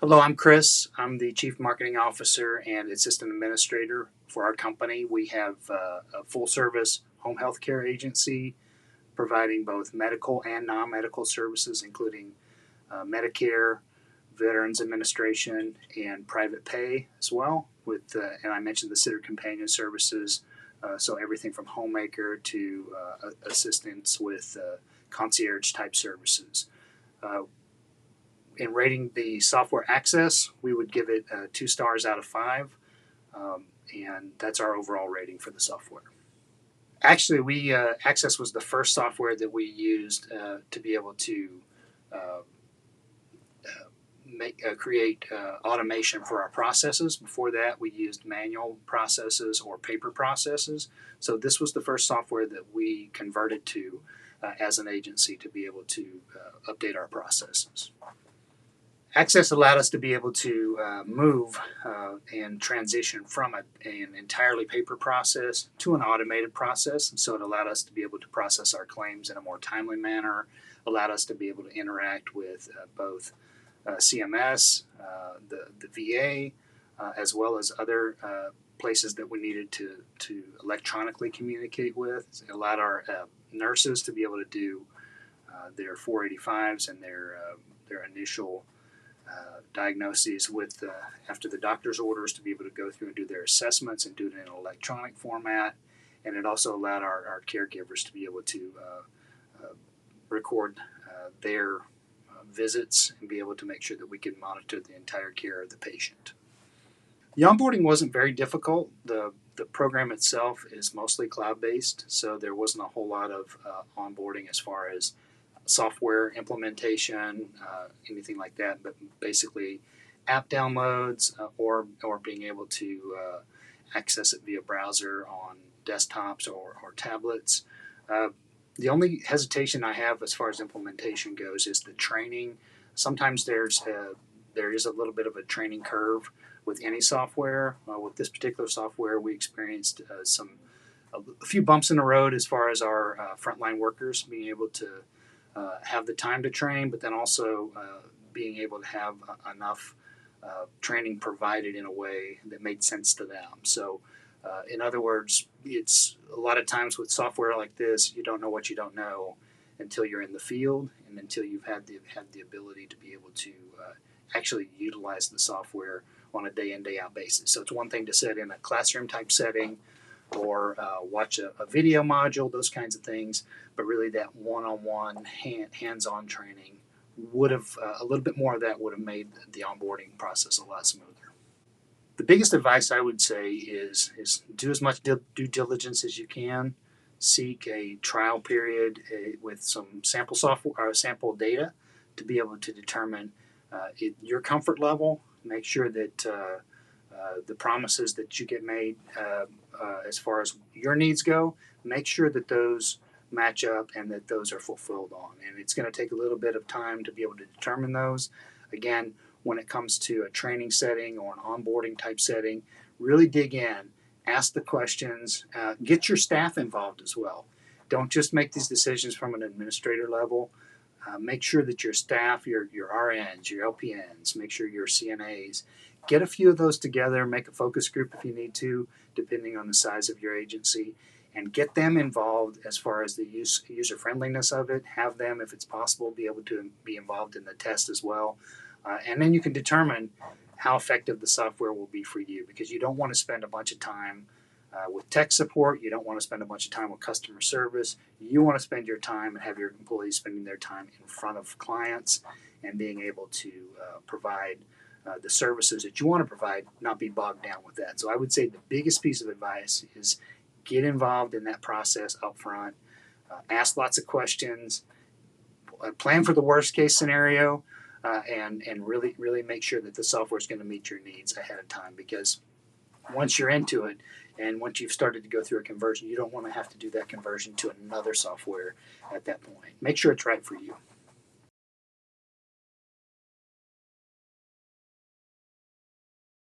Hello, I'm Chris. I'm the Chief Marketing Officer and Assistant Administrator for our company. We have a full service home health care agency providing both medical and non medical services, including Medicare, Veterans Administration, and private pay as well. And I mentioned the Sitter Companion Services, so everything from homemaker to assistance with concierge type services. In rating the software Axxess, we would give it 2 stars out of 5, and that's our overall rating for the software. Actually, Axxess was the first software that we used to be able to create automation for our processes. Before that, we used manual processes or paper processes. So this was the first software that we converted to as an agency to be able to update our processes. Axxess allowed us to be able to move and transition from an entirely paper process to an automated process. And so it allowed us to be able to process our claims in a more timely manner, allowed us to be able to interact with both CMS, the VA, as well as other places that we needed to electronically communicate with. It allowed our nurses to be able to do their 485s and their initial diagnoses with after the doctor's orders to be able to go through and do their assessments and do it in an electronic format. And it also allowed our caregivers to be able to record their visits and be able to make sure that we could monitor the entire care of the patient. The onboarding wasn't very difficult. The program itself is mostly cloud-based, so there wasn't a whole lot of onboarding as far as software implementation, anything like that, but basically app downloads or being able to access it via browser on desktops or tablets. The only hesitation I have as far as implementation goes is the training. Sometimes there is a little bit of a training curve with any software. With this particular software, we experienced a few bumps in the road as far as our frontline workers being able to have the time to train, but then also being able to have enough training provided in a way that made sense to them. So, in other words, it's a lot of times with software like this, you don't know what you don't know until you're in the field and until you've had the ability to be able to actually utilize the software on a day in, day out basis. So it's one thing to sit in a classroom type setting or watch a video module, those kinds of things, but really that one-on-one hands-on training would have a little bit more of that would have made the onboarding process a lot smoother. The biggest advice I would say is do as much due diligence as you can. Seek a trial period with some sample software or sample data to be able to determine your comfort level. Make sure that the promises that you get made as far as your needs go, make sure that those match up and that those are fulfilled on. And it's going to take a little bit of time to be able to determine those. Again, when it comes to a training setting or an onboarding type setting, really dig in, ask the questions, get your staff involved as well. Don't just make these decisions from an administrator level. Make sure that your staff, your RNs, your LPNs, make sure your CNAs, get a few of those together, make a focus group if you need to, depending on the size of your agency, and get them involved as far as the user friendliness of it. Have them, if it's possible, be able to be involved in the test as well. And then you can determine how effective the software will be for you, because you don't want to spend a bunch of time with tech support. You don't want to spend a bunch of time with customer service. You want to spend your time and have your employees spending their time in front of clients and being able to provide the services that you want to provide, not be bogged down with that. So I would say the biggest piece of advice is get involved in that process up front. Ask lots of questions. Plan for the worst case scenario. And really make sure that the software is going to meet your needs ahead of time, because once you're into it and once you've started to go through a conversion, you don't want to have to do that conversion to another software at that point. Make sure it's right for you.